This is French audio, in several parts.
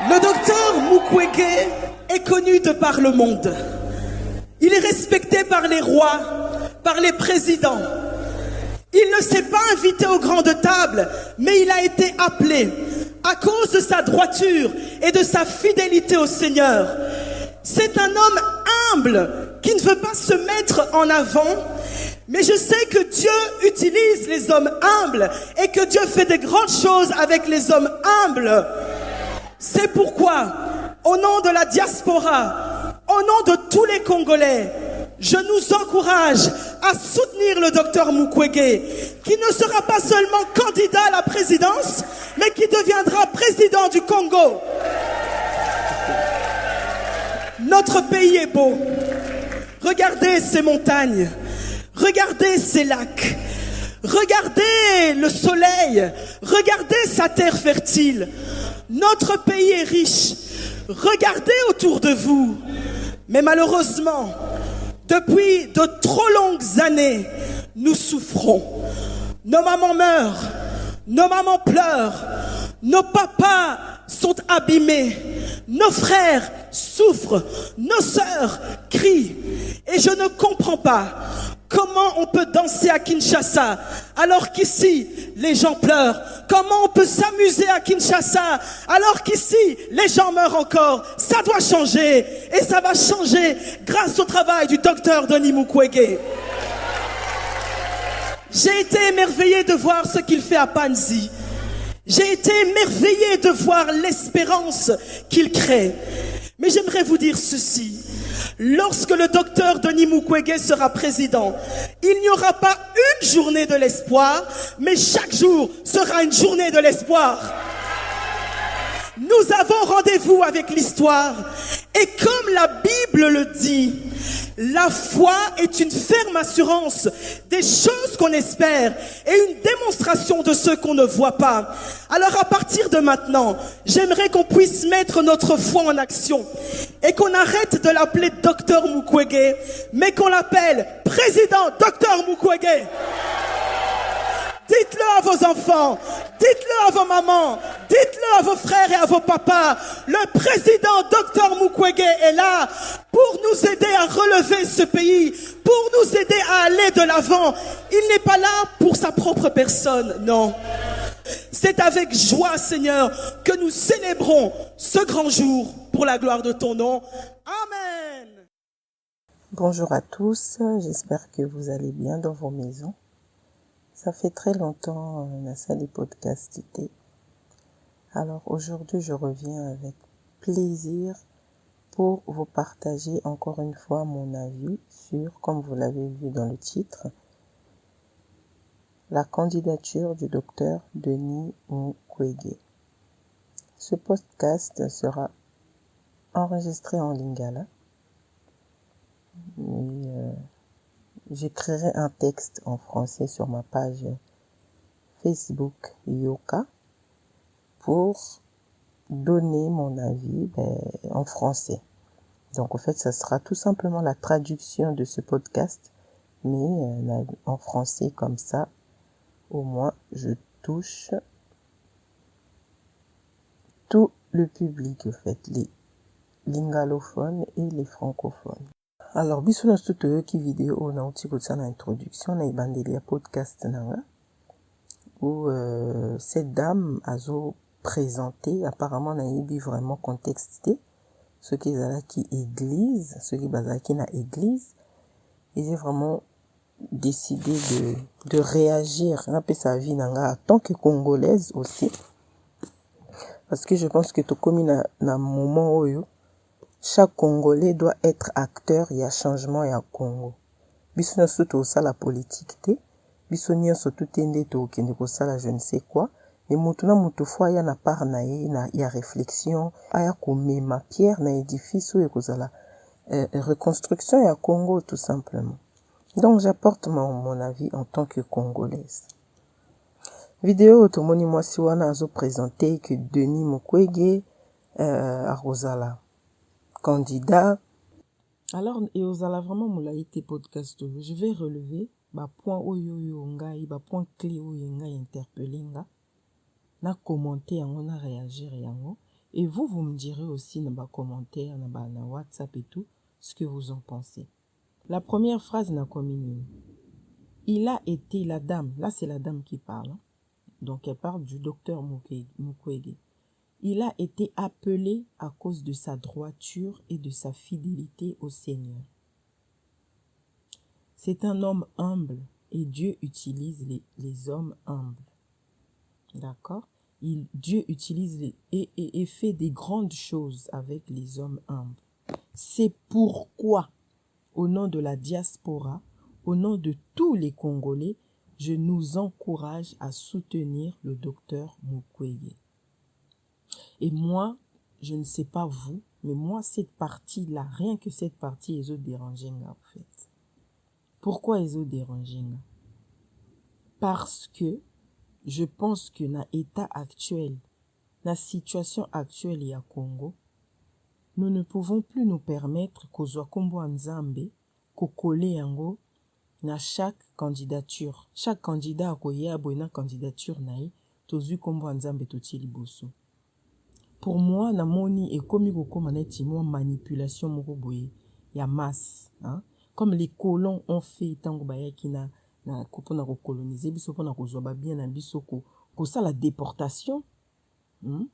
Le docteur Mukwege est connu de par le monde. Il est respecté par les rois, par les présidents. Il ne s'est pas invité aux grandes tables, mais il a été appelé à cause de sa droiture et de sa fidélité au Seigneur. C'est un homme humble qui ne veut pas se mettre en avant, mais je sais que Dieu utilise les hommes humbles et que Dieu fait des grandes choses avec les hommes humbles. C'est pourquoi, au nom de la diaspora, au nom de tous les Congolais, je nous encourage à soutenir le docteur Mukwege, qui ne sera pas seulement candidat à la présidence, mais qui deviendra président du Congo. Notre pays est beau. Regardez ces montagnes, regardez ces lacs, regardez le soleil, regardez sa terre fertile. Notre pays est riche. Regardez autour de vous. Mais malheureusement, depuis de trop longues années, nous souffrons. Nos mamans meurent, nos mamans pleurent, nos papas sont abîmés, nos frères souffrent, nos sœurs crient. Et je ne comprends pas comment on peut danser à Kinshasa alors qu'ici, les gens pleurent. Comment on peut s'amuser à Kinshasa alors qu'ici, les gens meurent encore. Ça doit changer. Et ça va changer grâce au travail du docteur Denis Mukwege. J'ai été émerveillé de voir ce qu'il fait à Panzi. J'ai été émerveillé de voir l'espérance qu'il crée. Mais j'aimerais vous dire ceci. Lorsque le docteur Denis Mukwege sera président, il n'y aura pas une journée de l'espoir, mais chaque jour sera une journée de l'espoir. Nous avons rendez-vous avec l'histoire. Et comme la Bible le dit, la foi est une ferme assurance des choses qu'on espère et une démonstration de ce qu'on ne voit pas. Alors à partir de maintenant, j'aimerais qu'on puisse mettre notre foi en action et qu'on arrête de l'appeler docteur Mukwege, mais qu'on l'appelle président docteur Mukwege. Dites-le à vos enfants, dites-le à vos mamans, dites-le à vos frères et à vos papas. Le président Dr Mukwege est là pour nous aider à relever ce pays, pour nous aider à aller de l'avant. Il n'est pas là pour sa propre personne, non. C'est avec joie, Seigneur, que nous célébrons ce grand jour pour la gloire de ton nom. Amen. Bonjour à tous, j'espère que vous allez bien dans vos maisons. Ça fait très longtemps on a ça des podcasts. Alors aujourd'hui, je reviens avec plaisir pour vous partager encore une fois mon avis sur, comme vous l'avez vu dans le titre, la candidature du docteur Denis Mukwege. Ce podcast sera enregistré en lingala. J'écrirai un texte en français sur ma page Facebook Yoka pour donner mon avis en français. Donc en fait, ça sera tout simplement la traduction de ce podcast, mais en français comme ça, au moins je touche tout le public en fait, les lingalophones et les francophones. Alors, biso na stuto yoki vidéo na uti kotsana introduction na ibandeli ya podcast nanga où cette dame a présenté apparemment na yebi vraiment contexte ce qui est qui église, ce qui bazaki na église, et j'ai vraiment décidé de réagir un peu sa vie nanga en tant que congolaise aussi, parce que je pense que to komi na moment oyo chaque Congolais doit être acteur, il y a changement et à Congo. Biso nyonso to sala politique te, biso nyonso to tende to kende ko sala je ne sais quoi, mais mutu na mutu fois ya na part na ye na ya réflexion, aya ko mema pierre na édifice oyo kozala reconstruction ya Congo tout simplement. Donc j'apporte mon avis en tant que Congolaise. Vidéo otomoni mwasi wana azo présenter que Denis Mukwege a Rosala candidat. Alors, et ozala vraiment moulaïté podcast, je vais relever point oyo ngai, point clé oyo ngai interpellé nga, na commenter yango, na réagir yango, Et vous me direz aussi dans les commentaires, dans WhatsApp et tout, ce que vous en pensez. La première phrase n'a comme une. Il a été la dame, là c'est la dame qui parle, hein. Donc elle parle du docteur Mukwege. Il a été appelé à cause de sa droiture et de sa fidélité au Seigneur. C'est un homme humble et Dieu utilise les hommes humbles. D'accord? Dieu utilise et fait des grandes choses avec les hommes humbles. C'est pourquoi, au nom de la diaspora, au nom de tous les Congolais, je nous encourage à soutenir le docteur Mukwege. Et moi, je ne sais pas vous, mais moi, cette partie-là, rien que cette partie, ils ont dérangé en fait. Pourquoi ils ont dérangé? Parce que je pense que dans l'état actuel, dans la situation actuelle ya Congo, nous ne pouvons plus nous permettre kozwa kombo nzambe kokole yango na chaque candidature. Chaque candidat akoya boina candidature nae tozwi kombo nzambe toti liboso. Pour moi, na moni ekomi kokoma neti mo manipulation moko boye ya masse, hein? Comme les colons ont fait tango bayaki na kopona ko coloniser biso pona kozwa ba bien na biso ko ça la déportation, il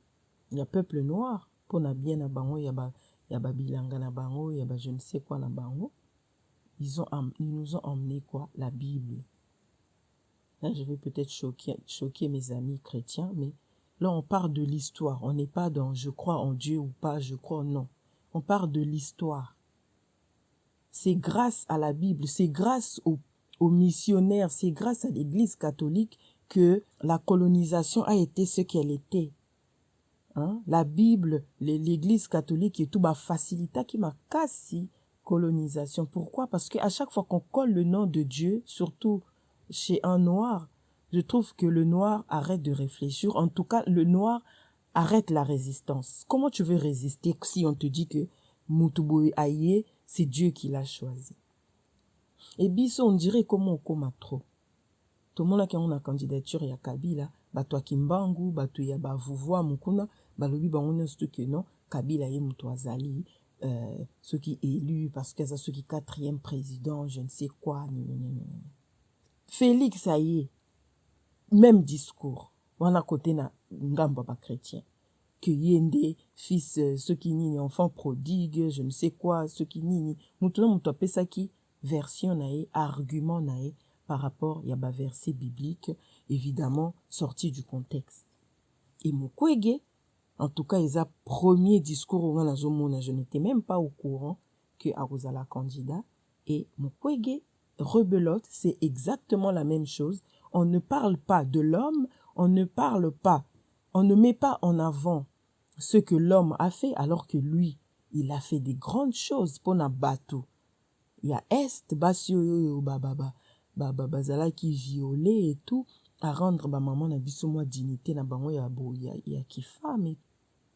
y a peuple noir pona bien na bango ya ba bilanga na bango ya ba je ne sais quoi na bango. Ils nous ont emmené quoi? La Bible. Là, je vais peut-être choquer mes amis chrétiens, mais là, on parle de l'histoire. On n'est pas dans je crois en Dieu ou pas, je crois non. On parle de l'histoire. C'est grâce à la Bible, c'est grâce aux missionnaires, c'est grâce à l'Église catholique que la colonisation a été ce qu'elle était. Hein? La Bible, l'Église catholique et tout, facilita qui m'a cassé colonisation. Pourquoi? Parce qu'à chaque fois qu'on colle le nom de Dieu, surtout chez un noir, je trouve que le noir arrête de réfléchir. En tout cas, le noir arrête la résistance. Comment tu veux résister si on te dit que Mutuboe Aye, c'est Dieu qui l'a choisi? Et biso, on dirait comment on coma trop. Tout le monde qui a une candidature, il y a Kabila, bato Kimbangu, bato ya Bavuvwa, Mukuna, balobi bango surtout que non, Kabila ye mutu azali, ceux qui élus parce que c'est ceux qui 4e président, je ne sais quoi, Félix ça y est, même discours. Wana côté na ngamba ba chrétien. Que yende fils ceux qui nini enfants prodigue, je ne sais quoi, ceux qui nini. Mutuna mutu apesa ki version nae, argument nae par rapport ya ba verset biblique évidemment sorti du contexte. Et Mukwege, en tout cas, ils ont premier discours au Wanazomona. Je n'étais même pas au courant que Aruzala candidat. Et Mukwege rebelote, c'est exactement la même chose. On ne parle pas de l'homme, on ne met pas en avant ce que l'homme a fait, alors que lui, il a fait des grandes choses pour Nabatou. Il y a Est, Basio, Bazala qui violait et tout, à rendre maman na biso moi dignité na bango ya kifa, mais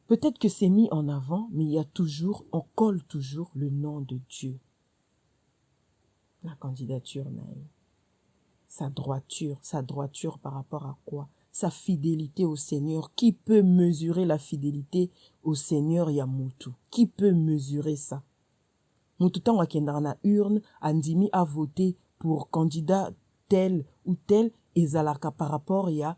peut-être que c'est mis en avant, mais il y a toujours, on colle toujours le nom de Dieu. La candidature naïe. Sa droiture par rapport à quoi? Sa fidélité au Seigneur. Qui peut mesurer la fidélité au Seigneur Yamutu? Qui peut mesurer ça? Mutu tango akendara na urne, andimi a voté pour candidat tel ou tel, ezalaka par rapport ya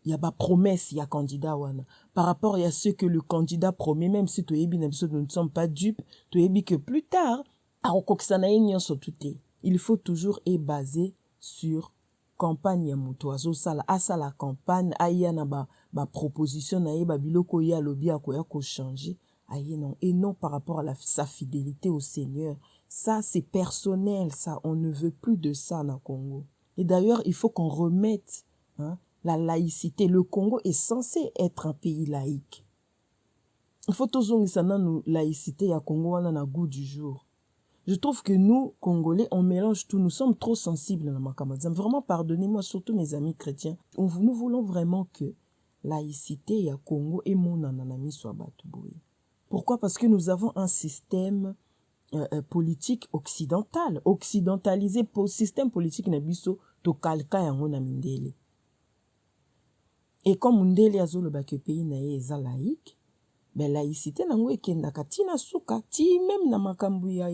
ba promesse ya candidat wana. Par rapport à ce que le candidat promet, même si nous ne sommes pas dupes, que plus tard, il faut toujours être basé sur campagne ya mutu azosala asala campagne aya na ba proposition na ye ba biloko ya lobi akoya ko changer aye non, et non par rapport à sa fidélité au Seigneur. Ça c'est personnel, ça on ne veut plus de ça na Congo. Et d'ailleurs il faut qu'on remette la laïcité. Le Congo est censé être un pays laïque. Il faut toujours que nous laïcité à Congo wana na goût du jour. Je trouve que nous, Congolais, on mélange tout. Nous sommes trop sensibles à Makamazam. Vraiment, pardonnez-moi, surtout mes amis chrétiens. Nous voulons vraiment que laïcité à Congo et mon ananami soit batouboui. Pourquoi? Parce que nous avons un système politique occidental, occidentalisé. Pour système politique nabiso to kalka yango na mindele. Et comme Mundele azolo ba que pays na eza laïque, ben laïcité nango ekendaka tina suka ti même na makambo ya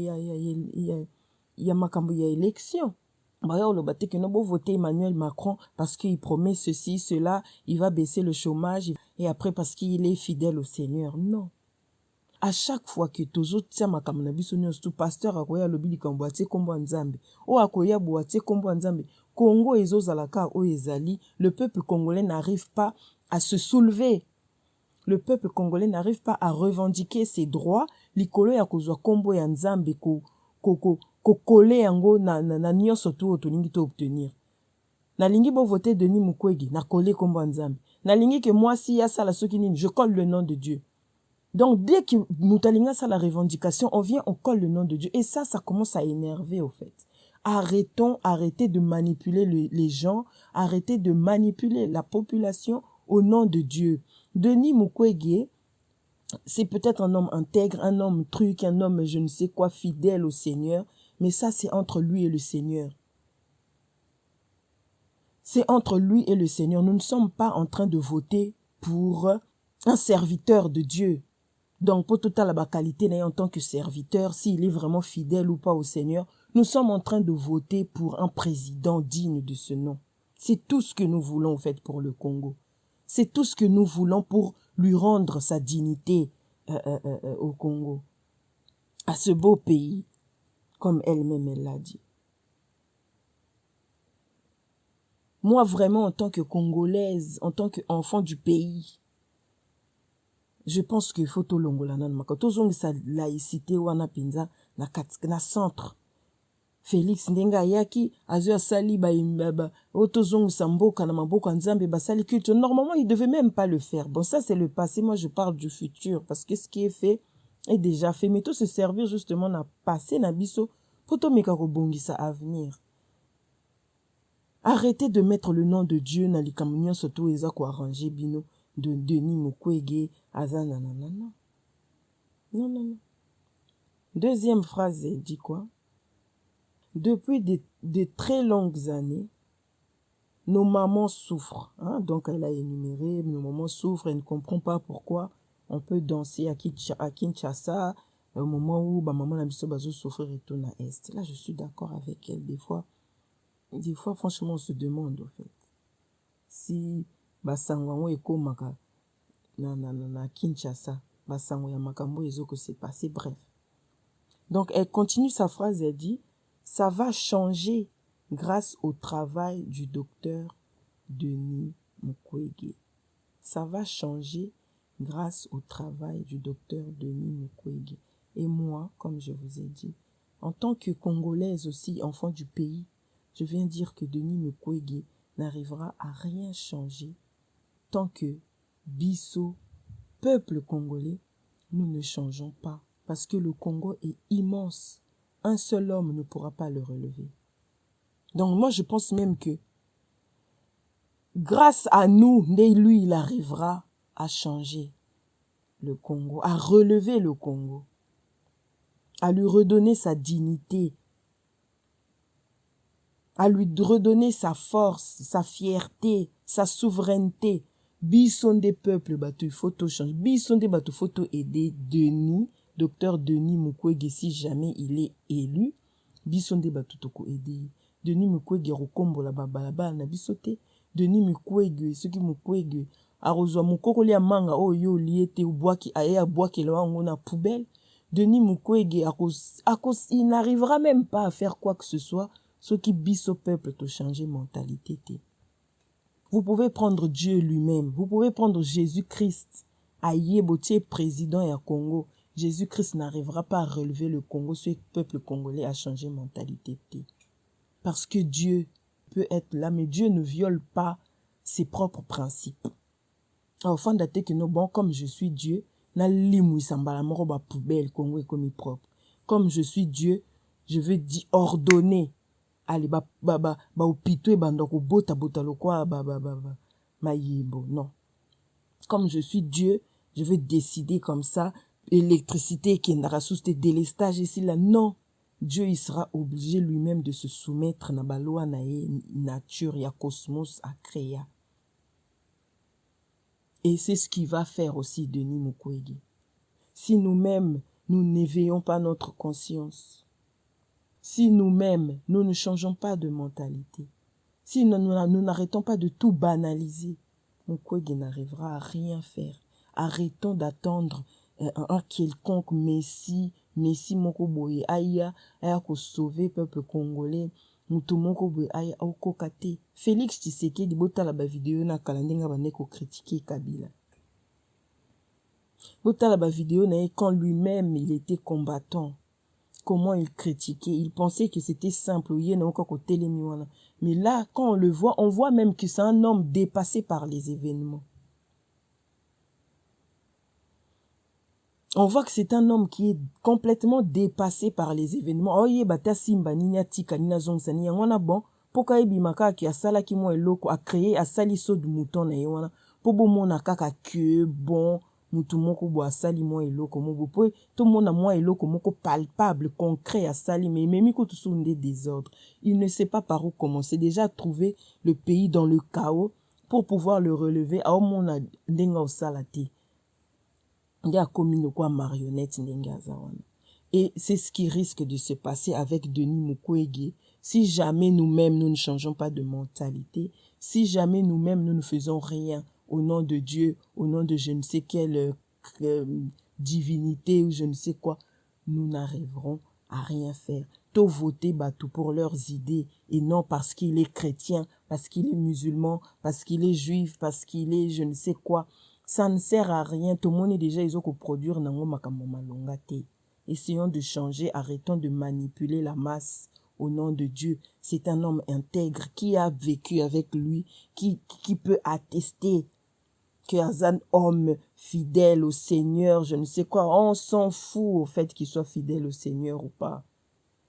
makambo ya élection. Bah, le baté que nous avons voté Emmanuel Macron parce qu'il promet ceci, cela, il va baisser le chômage et après parce qu'il est fidèle au Seigneur. Non. À chaque fois que tozo tia makambo na biso nyonso pasteur akoya lobi likambo atie kombo nzambe o akoya bo atie kombo nzambe Congo ezozalaka o ezali, le peuple congolais n'arrive pas à se soulever. Le peuple congolais n'arrive pas à revendiquer ses droits. Likolo ya kozwa kombo ya nzambe ko coller yango na nyonso to tolingi to obtenir. Nalingi bo voter Denis Mukwege na coller kombo nzambe. Nalingi que moi si ya sala soki nini, je colle le nom de Dieu. Donc dès que mutalinga ça la revendication, on vient on colle le nom de Dieu et ça commence à énerver au fait. Arrêtez de manipuler les gens, arrêtez de manipuler la population au nom de Dieu. Denis Mukwege, c'est peut-être un homme intègre, un homme truc, un homme je ne sais quoi, fidèle au Seigneur, mais ça c'est entre lui et le Seigneur. C'est entre lui et le Seigneur. Nous ne sommes pas en train de voter pour un serviteur de Dieu. Donc, pour toute la qualité en tant que serviteur, s'il est vraiment fidèle ou pas au Seigneur, nous sommes en train de voter pour un président digne de ce nom. C'est tout ce que nous voulons, en fait, pour le Congo. C'est tout ce que nous voulons pour lui rendre sa dignité au Congo. À ce beau pays, comme elle-même, elle l'a dit. Moi, vraiment, en tant que Congolaise, en tant qu'enfant du pays, je pense qu'il faut tout longola nan makato zongi sa laïcité wana pinza na centre. Félix Ndenga yaki azo asali ba otozongi sa mboka na maboko nzambe basali culte. Normalement, il devait même pas le faire. Bon, ça c'est le passé, moi je parle du futur parce que ce qui est fait est déjà fait. Mais tout se servir justement na passé na biso pour to meka ko bongisa avenir. Arrêtez de mettre le nom de Dieu na likamunyo surtout eza ko arranger bino de Denis Mukwege azana nanana. Non. Deuxième phrase, elle dit quoi? Depuis de très longues années, nos mamans souffrent. Hein? Donc elle a énuméré, nos mamans souffrent, elle ne comprend pas pourquoi on peut danser à Kinshasa au moment où maman n'a pas souffrir et tout na Est. Là, je suis d'accord avec elle. Des fois, franchement, on se demande, au fait, si basango eko maka na Kinshasa, basango ya makambo ezoko s'est passé, bref. Donc, elle continue sa phrase, elle dit, ça va changer grâce au travail du docteur Denis Mukwege. Ça va changer grâce au travail du docteur Denis Mukwege. Et moi, comme je vous ai dit, en tant que Congolaise aussi, enfant du pays, je viens dire que Denis Mukwege n'arrivera à rien changer tant que Bisso, peuple congolais, nous ne changeons pas. Parce que le Congo est immense. Un seul homme ne pourra pas le relever. Donc moi, je pense même que grâce à nous, lui, il arrivera à changer le Congo, à relever le Congo, à lui redonner sa dignité, à lui redonner sa force, sa fierté, sa souveraineté. Bisson des peuples, il faut tout changer. Bisson des il faut tout aider Denis, docteur Denis Mukwege, si jamais il est élu. Bisson des tout aider. Denis Mukwege rokombo la baba na bisote. Denis Mukwege, ce qui Mukwege arozwa mukoko lia manga o yo liete ubwaki aya bwaki la wango na poubelle. Denis Mukwege il n'arrivera même pas à faire quoi que ce soit. Ce qui biso peuple to changer mentalité. Vous pouvez prendre Dieu lui-même. Vous pouvez prendre Jésus-Christ. Aïe Botier, président et à Congo. Jésus-Christ n'arrivera pas à relever le Congo, ce peuple congolais à changer mentalité. Parce que Dieu peut être là, mais Dieu ne viole pas ses propres principes. Au fond d'attendre que nous, bon, comme je suis Dieu, na limou sambala moro ba poubelle Congo est comme propre. Comme je suis Dieu, je veux dire ordonner. Allez, opito bandoko bota lo kwa mayebo. Non. Comme je suis Dieu, je vais décider comme ça. Électricité qui n'aura sous tes délestages ici là. Non. Dieu, il sera obligé lui-même de se soumettre na baloi na nature ya cosmos à créer. Et c'est ce qu'il va faire aussi Denis Mukwege. si nous-mêmes, nous n'éveillons pas notre conscience, si nous-mêmes, nous ne changeons pas de mentalité, si nous n'arrêtons pas de tout banaliser, Mukwege n'arrivera à rien faire. Arrêtons d'attendre un quelconque Messie moko boye aya ko sauver peuple congolais. Mutu moko boye aya okokate. Félix Tshisekedi botala ba vidéo na kalandenga bande ko critiquer Kabila. Botala ba vidéo na quand lui-même il était combattant. Comment il critiquait, il pensait que c'était simple, mais là, quand on le voit, on voit même que c'est un homme dépassé par les événements. On voit que c'est un homme qui est complètement dépassé par les événements. Oh, yé bata simba nina tika nina zongsa ni yangwana bon. Poka ebimaka ki asala ki mo eloko a créé a sali so du mouton na ywana. Pobo mona kaka que bon. Mutu moko bo asali mo eloko mo bo tout le monde a mo eloko moko palpable concret asali mais même ko tout sonde désordre. Il ne sait pas par où commencer. Déjà trouver le pays dans le chaos pour pouvoir le relever a mona ndenga osalati. Ndia komino kwa marionnette ndenga zawana. Et c'est ce qui risque de se passer avec Denis Mukwege si jamais nous-mêmes nous ne changeons pas de mentalité, si jamais nous-mêmes nous ne faisons rien au nom de Dieu, au nom de je ne sais quelle divinité ou je ne sais quoi, nous n'arriverons à rien faire. Tout voter Batou pour leurs idées et non parce qu'il est chrétien, parce qu'il est musulman, parce qu'il est juif, parce qu'il est je ne sais quoi. Ça ne sert à rien. Tout le monde est déjà ils ont qu'à produire nango makambo malongate. Essayons de changer, arrêtons de manipuler la masse au nom de Dieu. C'est un homme intègre qui a vécu avec lui, qui peut attester que c'est un homme fidèle au Seigneur, je ne sais quoi. On s'en fout au fait qu'il soit fidèle au Seigneur ou pas.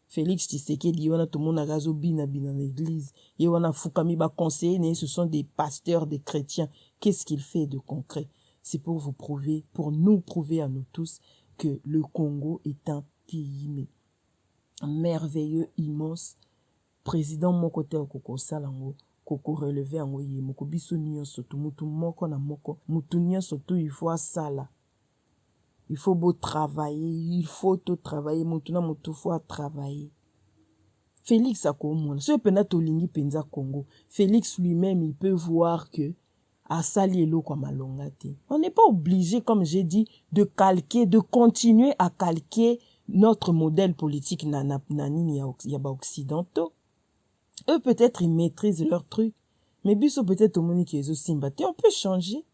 Félix Tshisekedi, il y a tout le monde à gazo bina dans l'église. Il y a Fukami ba conseiller, ce sont des pasteurs, des chrétiens. Qu'est-ce qu'il fait de concret? C'est pour vous prouver, pour nous prouver à nous tous que le Congo est un pays merveilleux, immense. Président mon côté au Koko Salango, Koko relevé en oye, moko biso nyonso tu mutu moko na moko, mutu nyonso tu il faut sala. Il faut beau travailler, il faut tout travailler, mutu na mutu faut travailler. Félix akomona, ce pena tolingi penza Congo. Félix lui-même, il peut voir que à sali eloko malongate. On n'est pas obligé, comme j'ai dit, de calquer, de continuer à calquer notre modèle politique nanini yaba occidentaux. Eux, peut-être, ils maîtrisent leur truc. Mais biso, peut-être, au moni qui est aussi mbatté. On peut changer.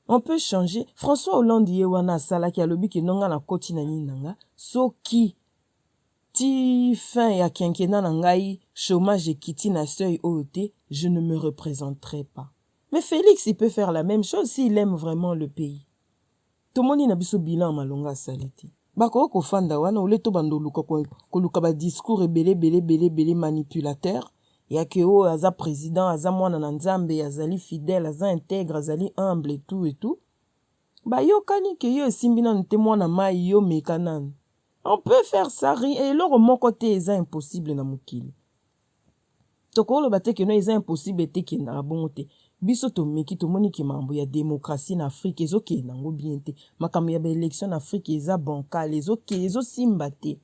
On peut changer. François Hollande, yewana sala ki alobi ki nonga na koti na nanga. So ki, ti fin ya kenkena na ngai, chômage et kiti na seuil OET, je ne me représenterai pas. Mais Félix, il peut faire la même chose s'il aime vraiment le pays. Tout le monde n'a biso bilan malonga saliti. Bako ko fanda wana ole to bando luka ko luka ba discours belé manipulateur ya ke o aza président aza mwana na nzambe azali fidèle aza intègre azali humble et tout ba yo kani ke yo simbi na nte mwana mai yo mekanan. On peut faire ça et leur mon côté est impossible na mukili. Toko lo bate ke no est impossible te ke na bonte. Biso to meki to moni ki mambo ya démocratie en Afrique ezo ke nango bien te makambo ya élection en Afrique eza bancal ezo simbate.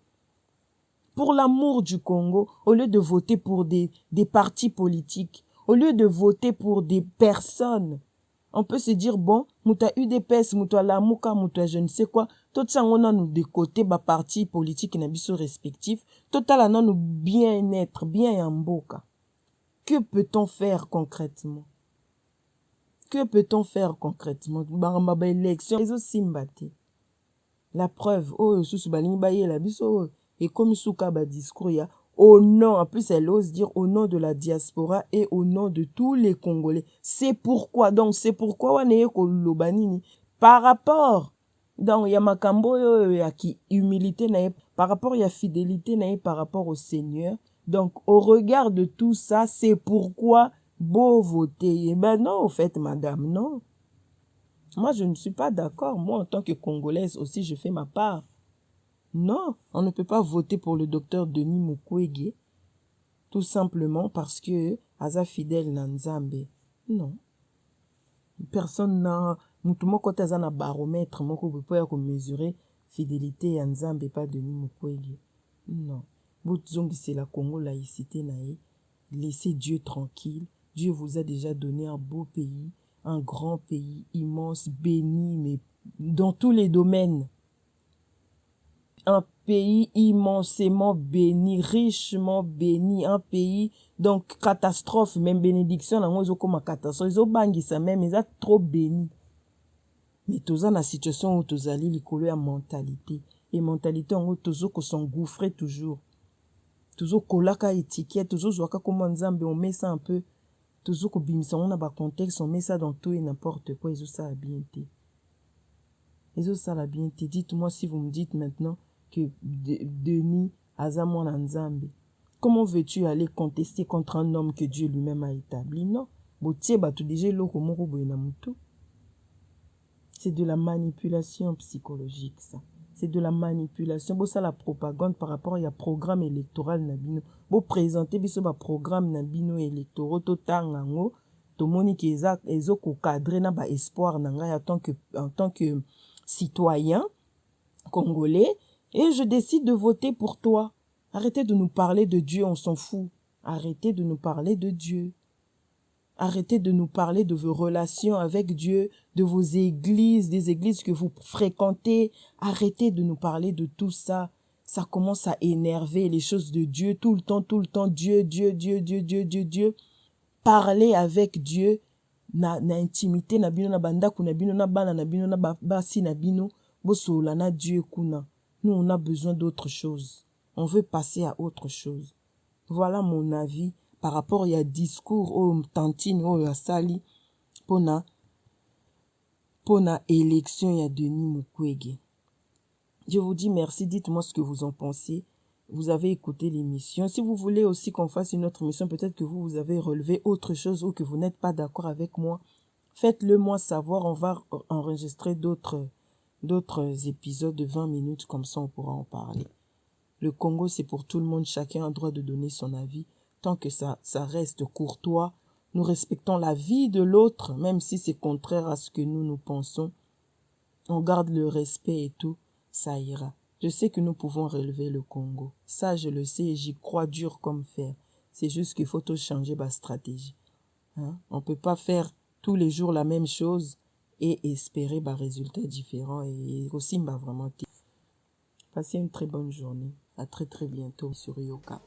Pour l'amour du Congo, au lieu de voter pour des partis politiques, au lieu de voter pour des personnes, on peut se dire bon, muta UDPS, muta Lamuka, muta je ne sais quoi, tout ça on a nous de côté ba partis politiques na biso respectifs, total a nous bien-être, bien yamboka. Que peut-on faire concrètement? Que peut-on faire concrètement? Bamba élection, les aussi mbaté. La preuve, oh, sous balingi baye la biso, et comme souka ba discours ya, au nom, en plus elle ose dire au nom de la diaspora et au nom de tous les Congolais. C'est pourquoi, donc c'est pourquoi waneye ko lobanini, par rapport, donc ya makambo ya ki humilité na par rapport ya fidélité na par rapport au Seigneur. Donc au regard de tout ça, c'est pourquoi beau voter. Eh ben non, au fait, madame, non. Moi, je ne suis pas d'accord. Moi, en tant que Congolaise aussi, je fais ma part. Non, on ne peut pas voter pour le docteur Denis Mukwege, tout simplement parce que Aza fidèle Nanzambe. Non. Personne mutu moko te aza na baromètre moko boye mpo ya komesurer fidélité ya nzambe pa Denis Mukwege. Non, bozongisela Congo laïcité na ye, laissez Dieu tranquille. Dieu vous a déjà donné un beau pays, un grand pays immense, béni, mais dans tous les domaines. Un pays immensément béni, richement béni, un pays, donc catastrophe, même bénédiction, là, moi, comme catastrophe, ils ont bangé ça même, ils ont trop béni. Mais tous dans la situation où tous allés, les couleurs à mentalité. Et mentalité, en gros, tous qui s'engouffrent toujours. Tous kolaka étiquette, tous jouaka comme Nzambe, on met ça un peu. Tous qui bimisa, on a bas contexte, on met ça dans tout et n'importe quoi, ils ont ça à bien été. Ils ont ça à bien été. Dites-moi si vous me dites maintenant que Denis Azamon Nzambe. Comment veux-tu aller contester contre un homme que Dieu lui-même a établi? Non. C'est de la manipulation psychologique, ça. C'est de la manipulation. Bon, ça, la propagande par rapport à un programme électoral nabino. Bon, présenter biso ba programme nabino électoraux to tangango. To moni ki ezo ko cadrer na ba espoir nanga en tant que citoyen congolais. Et je décide de voter pour toi. Arrêtez de nous parler de Dieu, on s'en fout. Arrêtez de nous parler de Dieu. Arrêtez de nous parler de vos relations avec Dieu, de vos églises, des églises que vous fréquentez. Arrêtez de nous parler de tout ça. Ça commence à énerver les choses de Dieu. Tout le temps, Dieu, Dieu, Dieu, Dieu, Dieu, Dieu, Dieu. Parlez avec Dieu. Na intimité, na bino, na bandaku, na bino, na bana, na bino, na basi, na bino. Bosola, na Dieu, kuna. Nous, on a besoin d'autre chose. On veut passer à autre chose. Voilà mon avis par rapport à discours au tantine au asali pona élection ya Denis Mukwege. Je vous dis merci, dites-moi ce que vous en pensez. Vous avez écouté l'émission. Si vous voulez aussi qu'on fasse une autre émission, peut-être que vous avez relevé autre chose ou que vous n'êtes pas d'accord avec moi, faites-le moi savoir. On va enregistrer d'autres épisodes de 20 minutes, comme ça on pourra en parler. Le Congo, c'est pour tout le monde. Chacun a le droit de donner son avis. Tant que ça reste courtois, nous respectons la vie de l'autre, même si c'est contraire à ce que nous pensons. On garde le respect et tout, ça ira. Je sais que nous pouvons relever le Congo. Ça, je le sais et j'y crois dur comme fer. C'est juste qu'il faut tout changer ma stratégie. Hein? On peut pas faire tous les jours la même chose et espérer résultats différents et aussi vraiment. Passez une très bonne journée. À très très bientôt sur Yoka.